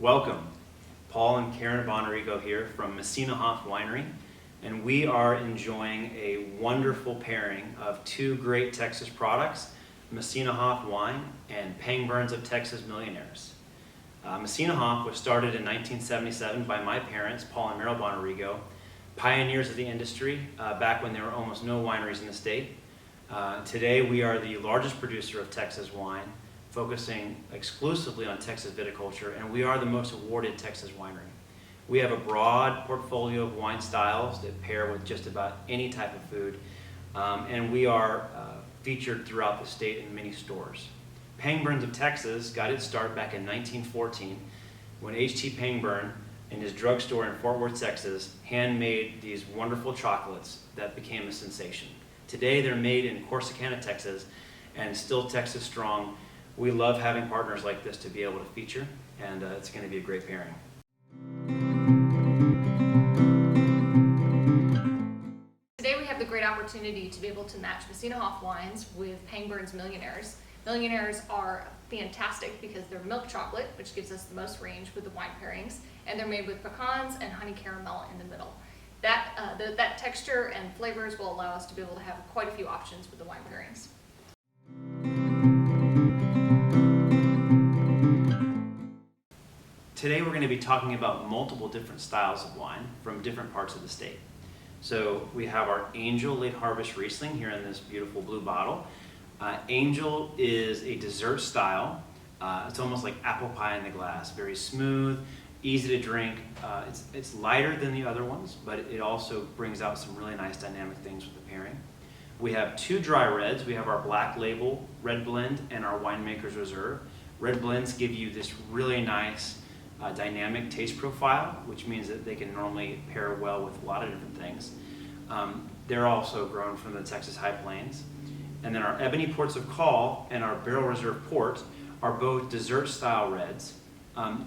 Welcome. Paul and Karen Bonarrigo here from Messina Winery, and we are enjoying a wonderful pairing of two great Texas products, Messina wine and Pangburns of Texas Millionaires. Messina was started in 1977 by my parents, Paul and Meryl Bonarrigo, pioneers of the industry back when there were almost no wineries in the state. Today we are the largest producer of Texas wine, focusing exclusively on Texas viticulture, and we are the most awarded Texas winery. We have a broad portfolio of wine styles that pair with just about any type of food, and we are featured throughout the state in many stores. Pangburns of Texas got its start back in 1914 when H.T. Pangburn in his drugstore in Fort Worth, Texas, handmade these wonderful chocolates that became a sensation. Today they're made in Corsicana, Texas, and still Texas strong. We love having partners like this to be able to feature, and it's going to be a great pairing. Today we have the great opportunity to be able to match Messina wines with Pangburn's Millionaires. Millionaires are fantastic because they're milk chocolate, which gives us the most range with the wine pairings, and they're made with pecans and honey caramel in the middle. That texture and flavors will allow us to be able to have quite a few options with the wine pairings. Today we're going to be talking about multiple different styles of wine from different parts of the state. So we have our Angel Late Harvest Riesling here in this beautiful blue bottle. Angel is a dessert style. It's almost like apple pie in the glass, very smooth, easy to drink. It's lighter than the other ones, but it also brings out some really nice dynamic things with the pairing. We have two dry reds. We have our Black Label Red Blend and our Winemaker's Reserve. Red blends give you this really nice dynamic taste profile, which means that they can normally pair well with a lot of different things. They're also grown from the Texas High Plains. And then our Ebony Ports of Call and our Barrel Reserve Port are both dessert style reds.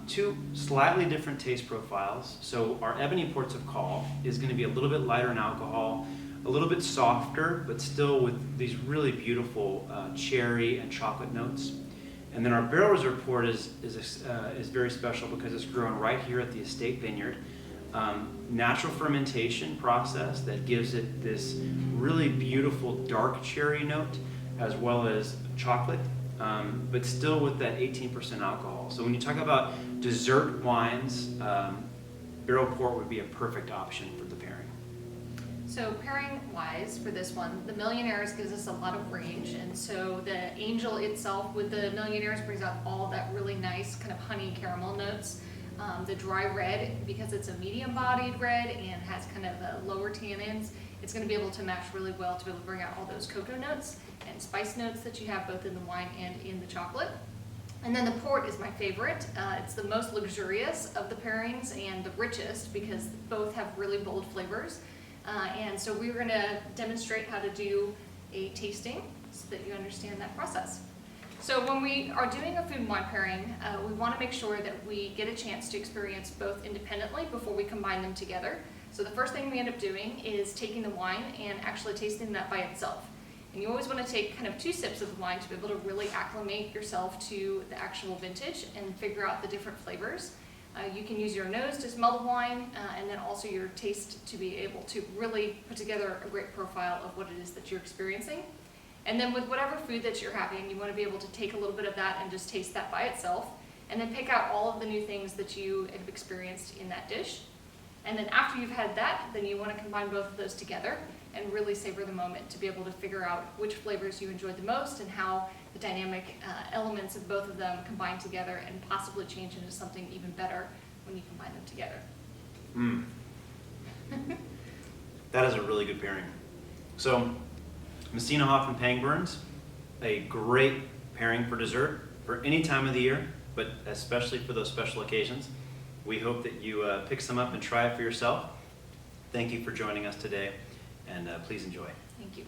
Two slightly different taste profiles. So our Ebony Ports of Call is going to be a little bit lighter in alcohol, a little bit softer, but still with these really beautiful cherry and chocolate notes. And then our Barrel Reserve Port is very special because it's grown right here at the estate vineyard. Natural fermentation process that gives it this really beautiful dark cherry note as well as chocolate, but still with that 18% alcohol. So when you talk about dessert wines, Barrel Port would be a perfect option for the pairing. So pairing wise for this one, the Millionaires gives us a lot of range, and so the Angel itself with the Millionaires brings out all that really nice kind of honey caramel notes. The dry red, because it's a medium bodied red and has kind of lower tannins, it's going to be able to match really well to be able to bring out all those cocoa notes and spice notes that you have both in the wine and in the chocolate. And then the port is my favorite. It's the most luxurious of the pairings and the richest because both have really bold flavors. And so we're going to demonstrate how to do a tasting so that you understand that process. So when we are doing a food and wine pairing, we want to make sure that we get a chance to experience both independently before we combine them together. So the first thing we end up doing is taking the wine and actually tasting that by itself. And you always want to take kind of 2 sips of the wine to be able to really acclimate yourself to the actual vintage and figure out the different flavors. You can use your nose to smell the wine and then also your taste to be able to really put together a great profile of what it is that you're experiencing. And then with whatever food that you're having, you want to be able to take a little bit of that and just taste that by itself, and then pick out all of the new things that you have experienced in that dish. And then after you've had that, then you want to combine both of those together and really savor the moment to be able to figure out which flavors you enjoyed the most and how the dynamic elements of both of them combine together and possibly change into something even better when you combine them together. That is a really good pairing. So Messina and Pangburns, a great pairing for dessert for any time of the year, but especially for those special occasions. We hope that you pick some up and try it for yourself. Thank you for joining us today, and please enjoy. Thank you.